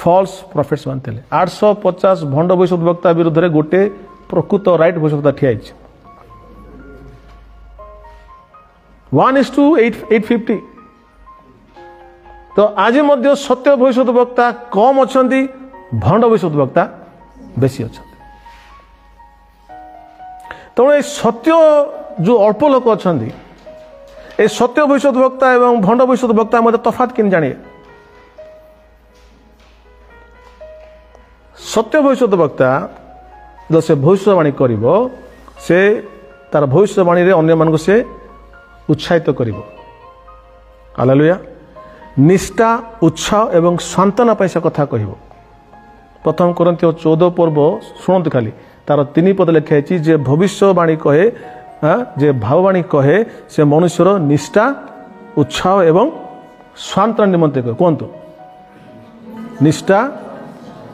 false profits मान थे 850 भंड भविष्यवक्ता विरुद्ध रे गोटे प्रकृत राइट भविष्यवक्ता ठिया 1:850 तो आज मध्य सत्य भविष्यवक्ता कम अच्छा भंड भविष्यवक्ता बेसी अच्छा तेणु ये सत्य जो अल्प लोक अच्छा ये सत्य भविष्यवक्ता एवं भंड भविष्यवक्ता मध्य तफात किन जानिए सत्य भविष्यवक्ता जो से भविष्यवाणी करिवो से तार भविष्यवाणी रे अन्य मान को से उत्साहित करिवो हालेलुया निष्ठा उत्साह एवं सांत्वना पैसा कथा कहिवो प्रथम कोरिन्थियो 14 पर्व शुणत खाली तार 3 पद लिखाई जे भविष्यवाणी कहे जे भाववाणी कहे से मनुष्यर निष्ठा उत्साह एवं सांत्वना निमंते कहे कहतु निष्ठा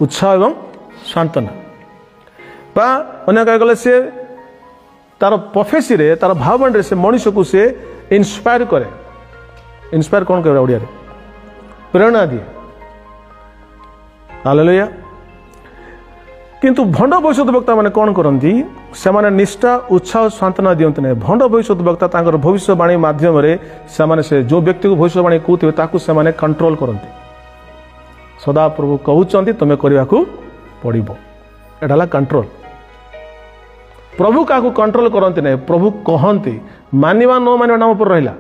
उत्साह एवं सांत्वना बा अन्य कह गले से तार प्रोफेसी रे तार भाववाणी रे से मनुष्य को से इंस्पायर करे इंस्पायर कौन कहे ओडिया रे प्रेरणा दिए हालेलुया किंतु भंड भविष्यवक्ता माने कौन करती से माने निष्ठा उत्साह सांत्वना दियंत नहीं भंड भविष्यवक्ता तांकर भविष्यवाणी माध्यम रे से माने से जो व्यक्ति को भविष्यवाणी कहते ताकू से माने कंट्रोल करती सदा प्रभु कहउचंती तुमे करबाकू पड़िबो एटाला कंट्रोल प्रभु काकू कंट्रोल करती नहीं प्रभु कहती मानिबा न मानिबा नाम पर रहिला